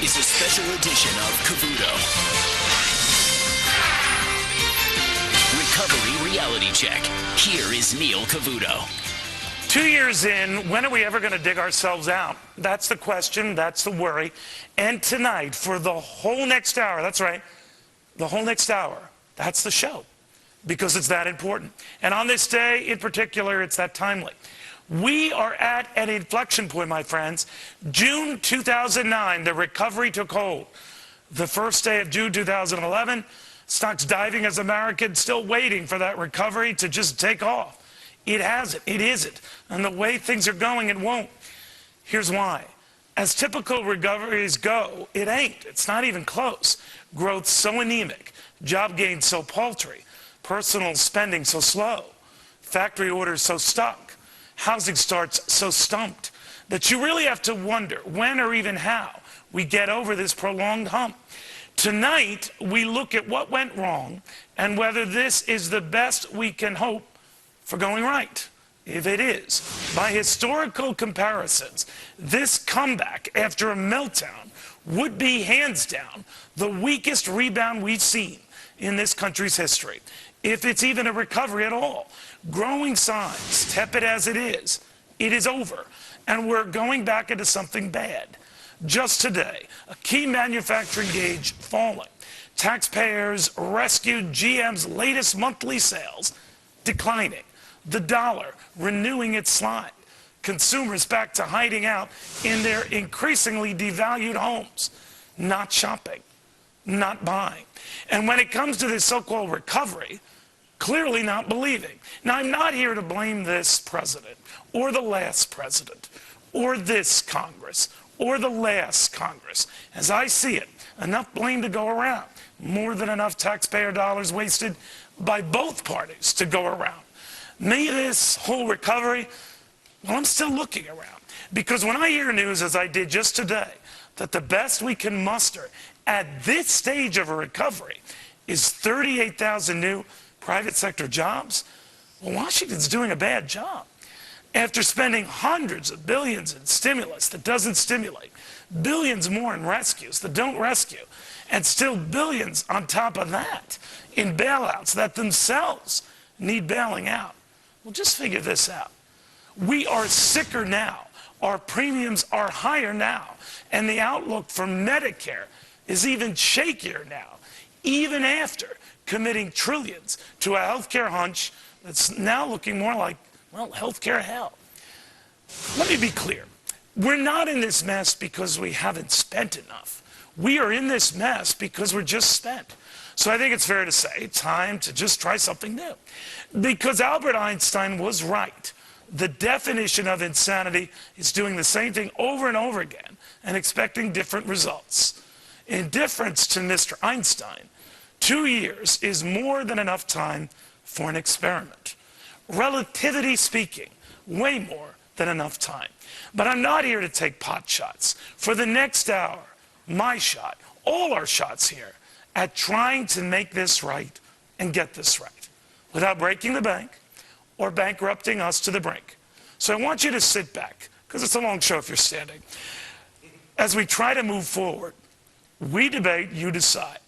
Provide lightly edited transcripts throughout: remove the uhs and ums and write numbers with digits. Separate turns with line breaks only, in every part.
is a special edition of Cavuto. Recovery Reality Check. Here is Neil Cavuto.
2 years in, when are we ever going to dig ourselves out? That's the question, that's the worry. And tonight, for the whole next hour, that's right, the whole next hour, that's the show. Because it's that important. And on this day in particular, it's that timely. We are at an inflection point, my friends. June 2009, the recovery took hold. The first day of June 2011, stocks diving as Americans still waiting for that recovery to just take off. It hasn't, it isn't. And the way things are going, it won't. Here's why. As typical recoveries go, it ain't. It's not even close. Growth so anemic, job gains so paltry, personal spending so slow, factory orders so stuck, housing starts so stumped, that you really have to wonder when or even how we get over this prolonged hump. Tonight, we look at what went wrong and whether this is the best we can hope for going right. If it is, by historical comparisons, this comeback after a meltdown would be hands down the weakest rebound we've seen in this country's history, if it's even a recovery at all. Growing signs, tepid as it is over, and we're going back into something bad. Just today, a key manufacturing gauge falling. Taxpayers rescued GM's latest monthly sales declining. The dollar renewing its slide. Consumers back to hiding out in their increasingly devalued homes, not shopping, not buying. And when it comes to this so-called recovery, clearly not believing. Now, I'm not here to blame this president, or the last president, or this Congress, or the last Congress. As I see it, enough blame to go around. More than enough taxpayer dollars wasted by both parties to go around. Me, this whole recovery, well, I'm still looking around. Because when I hear news, as I did just today, that the best we can muster at this stage of a recovery is 38,000 new private sector jobs, well, Washington's doing a bad job. After spending hundreds of billions in stimulus that doesn't stimulate, billions more in rescues that don't rescue, and still billions on top of that in bailouts that themselves need bailing out. Well, just figure this out. We are sicker now. Our premiums are higher now. And the outlook for Medicare is even shakier now, even after committing trillions to a healthcare hunch that's now looking more like, well, healthcare hell. Let me be clear. We're not in this mess because we haven't spent enough. We are in this mess because we're just spent. So I think it's fair to say, time to just try something new. Because Albert Einstein was right. The definition of insanity is doing the same thing over and over again and expecting different results. In difference to Mr. Einstein, 2 years is more than enough time for an experiment. Relativity speaking, way more than enough time. But I'm not here to take pot shots. For the next hour, my shot, all our shots here, at trying to make this right and get this right without breaking the bank or bankrupting us to the brink. So I want you to sit back, because it's a long show if you're standing. As we try to move forward, we debate, you decide.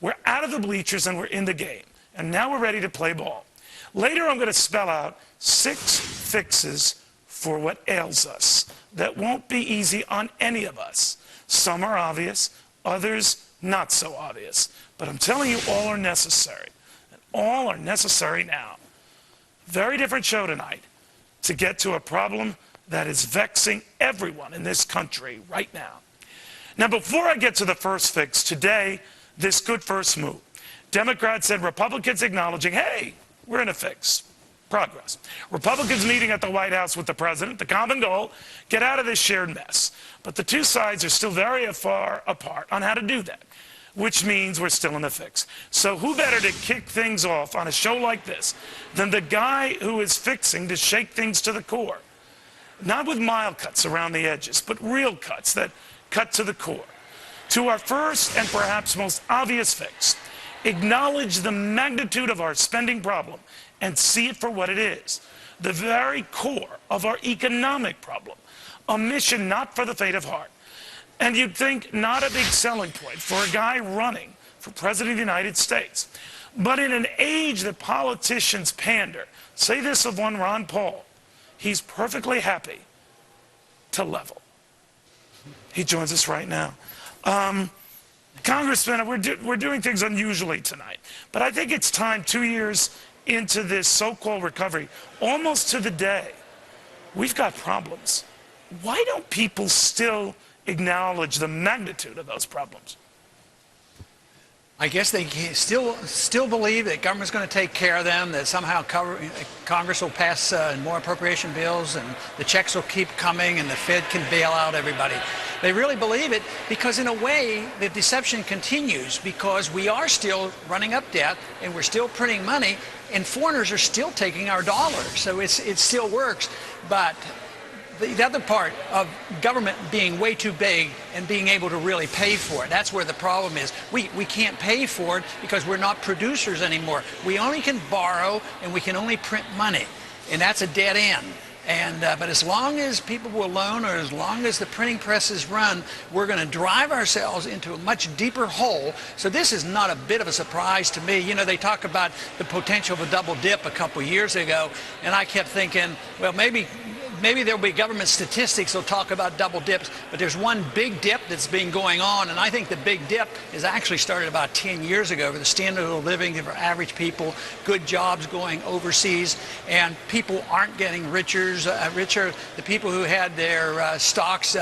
We're out of the bleachers and we're in the game. And now we're ready to play ball. Later I'm going to spell out 6 fixes for what ails us that won't be easy on any of us. Some are obvious, others not so obvious. But I'm telling you, all are necessary. And all are necessary now. Very different show tonight to get to a problem that is vexing everyone in this country right now. Now, before I get to the first fix, today, this good first move. Democrats and Republicans acknowledging, hey, we're in a fix. Progress. Republicans meeting at the White House with the president, the common goal, get out of this shared mess. But the two sides are still very far apart on how to do that, which means we're still in the fix. So who better to kick things off on a show like this than the guy who is fixing to shake things to the core? Not with mild cuts around the edges, but real cuts that cut to the core. To our first and perhaps most obvious fix, acknowledge the magnitude of our spending problem and see it for what it is, the very core of our economic problem, a mission not for the faint of heart. And you'd think not a big selling point for a guy running for president of the United States. But in an age that politicians pander, say this of one Ron Paul, he's perfectly happy to level. He joins us right now. Congressman, we're doing things unusually tonight, but I think it's time, 2 years into this so-called recovery, almost to the day, we've got problems. Why don't people still acknowledge the magnitude of those problems?
I guess they still believe that government's going to take care of them, that somehow Congress will pass more appropriation bills and the checks will keep coming and the Fed can bail out everybody. They really believe it because in a way the deception continues because we are still running up debt and we're still printing money and foreigners are still taking our dollars. So it still works. But the other part of government being way too big and being able to really pay for it, that's where the problem is. We can't pay for it because we're not producers anymore. We only can borrow and we can only print money, and that's a dead end. But as long as people will loan or as long as the printing presses run, we're going to drive ourselves into a much deeper hole. So this is not a bit of a surprise to me. You know, they talk about the potential of a double dip a couple years ago, and I kept thinking, well, maybe there'll be government statistics that'll talk about double dips, but there's one big dip that's been going on, and I think the big dip is actually started about 10 years ago for the standard of living for average people, good jobs going overseas, and people aren't getting richer. The people who had their stocks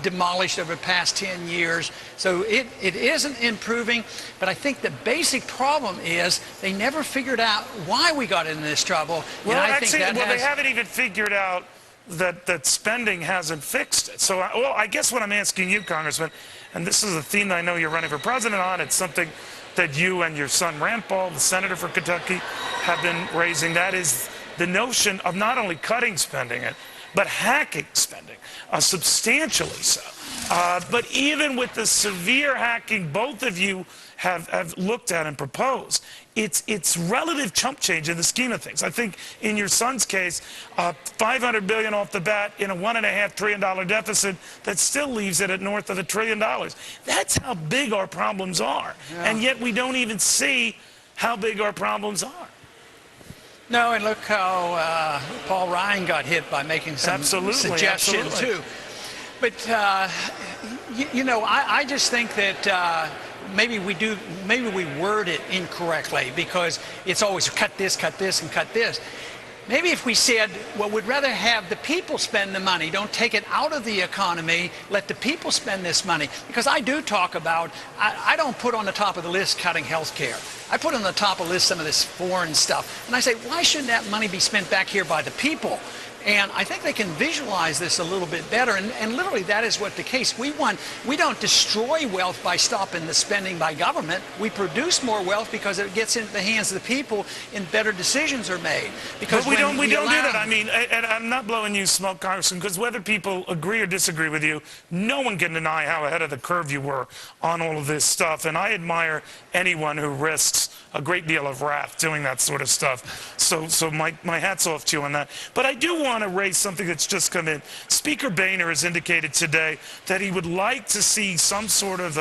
demolished over the past 10 years. So it isn't improving, but I think the basic problem is they never figured out why we got into this trouble.
Well, they haven't even figured out that spending hasn't fixed it. So, I guess what I'm asking you, Congressman, and this is a theme that I know you're running for president on, it's something that you and your son Rand Paul, the senator for Kentucky, have been raising. That is the notion of not only cutting spending, but hacking spending, substantially so. But even with the severe hacking both of you have looked at and proposed, it's relative chump change in the scheme of things. I think in your son's case, $500 billion off the bat in a $1.5 trillion deficit that still leaves it at north of $1 trillion. That's how big our problems are. Yeah. And yet we don't even see how big our problems are.
No, and look how Paul Ryan got hit by making some suggestions too. But you know, I just think that maybe we word it incorrectly because it's always cut this, and cut this. Maybe if we said, well, we'd rather have the people spend the money, don't take it out of the economy, let the people spend this money. Because I do talk about, I don't put on the top of the list cutting health care. I put on the top of the list some of this foreign stuff. And I say, why shouldn't that money be spent back here by the people? And I think they can visualize this a little bit better. And literally that is what the case. We don't destroy wealth by stopping the spending by government. We produce more wealth because it gets into the hands of the people and better decisions are made. Because
but we don't do that. I mean, and I'm not blowing you smoke, Congressman, because whether people agree or disagree with you, no one can deny how ahead of the curve you were on all of this stuff. And I admire anyone who risks a great deal of wrath doing that sort of stuff. So my hat's off to you on that. But I do want to raise something that's just come in. Speaker Boehner has indicated today that he would like to see some sort of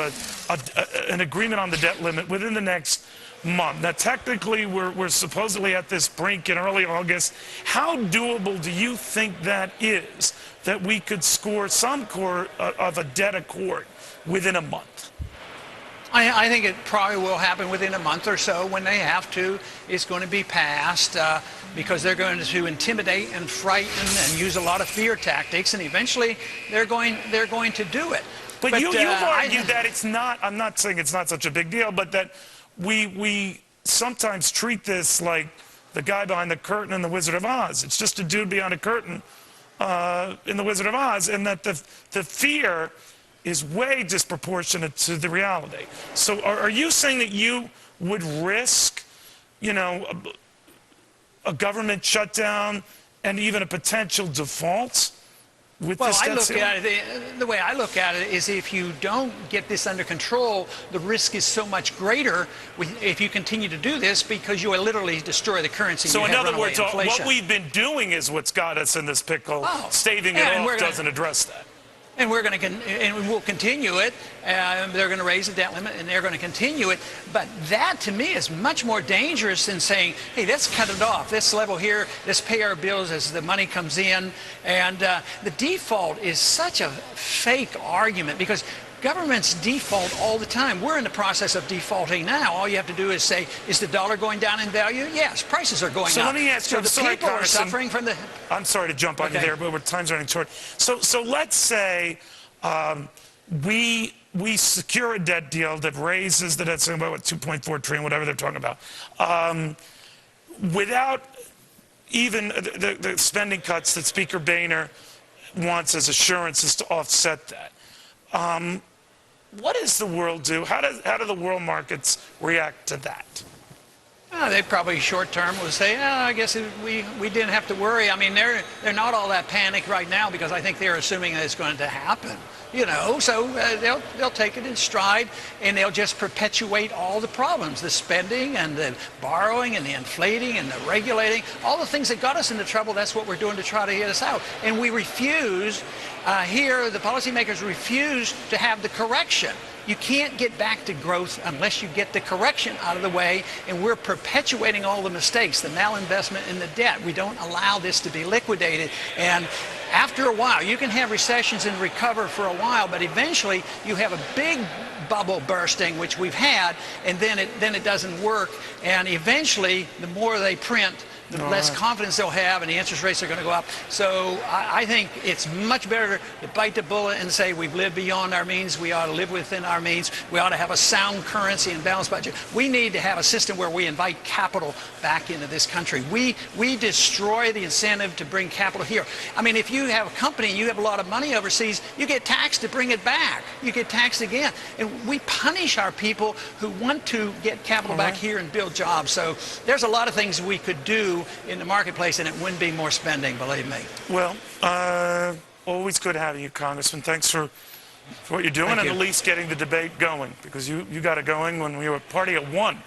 an agreement on the debt limit within the next month. Now, technically, we're supposedly at this brink in early August. How doable do you think that is, that we could score some sort of a debt accord within a month?
I think it probably will happen within a month or so. When they have to, it's going to be passed because they're going to intimidate and frighten and use a lot of fear tactics, and eventually they're going to do it.
But you've argued that it's not, I'm not saying it's not such a big deal, but that we sometimes treat this like the guy behind the curtain in The Wizard of Oz. It's just a dude behind a curtain in The Wizard of Oz, and that the fear is way disproportionate to the reality. So are you saying that you would risk, you know, a government shutdown and even a potential default with this debt ceiling?
Well, I look at it, the way I look at it is if you don't get this under control, the risk is so much greater if you continue to do this because you will literally destroy the currency.
So in other words, what we've been doing is what's got us in this pickle. Staving it off doesn't address that.
And we'll continue it. They're going to raise the debt limit, and they're going to continue it. But that, to me, is much more dangerous than saying, hey, let's cut it off. This level here, let's pay our bills as the money comes in. And the default is such a fake argument because governments default all the time. We're in the process of defaulting now. All you have to do is say, is the dollar going down in value? Yes, prices are going up.
So let me ask you,
so the people are suffering from the...
I'm sorry to jump on you there, but time's running short. So let's say we secure a debt deal that raises the debt about what, 2.4 trillion, whatever they're talking about, without even the spending cuts that Speaker Boehner wants as assurances to offset that. What does the world do? How do the world markets react to that?
They probably short term will say, I guess we didn't have to worry. I mean, they're not all that panicked right now because I think they're assuming that it's going to happen. You know, so they'll take it in stride, and they'll just perpetuate all the problems, the spending and the borrowing and the inflating and the regulating, all the things that got us into trouble. That's what we're doing to try to get us out. And we refuse, here the policymakers refuse to have the correction. You can't get back to growth unless you get the correction out of the way, and we're perpetuating all the mistakes, the malinvestment and the debt. We don't allow this to be liquidated. And after a while, you can have recessions and recover for a while, but eventually you have a big bubble bursting, which we've had, and then it doesn't work. And eventually, the more they print, the less confidence they'll have, and the interest rates are going to go up. So I think it's much better to bite the bullet and say we've lived beyond our means. We ought to live within our means. We ought to have a sound currency and balanced budget. We need to have a system where we invite capital back into this country. We destroy the incentive to bring capital here. I mean, if you have a company and you have a lot of money overseas, you get taxed to bring it back. You get taxed again. And we punish our people who want to get capital back here and build jobs. So there's a lot of things we could do in the marketplace, and it wouldn't be more spending, believe me.
Well, always good having you, Congressman. Thanks for what you're doing, and at least getting the debate going, because you got it going when we were a party of one.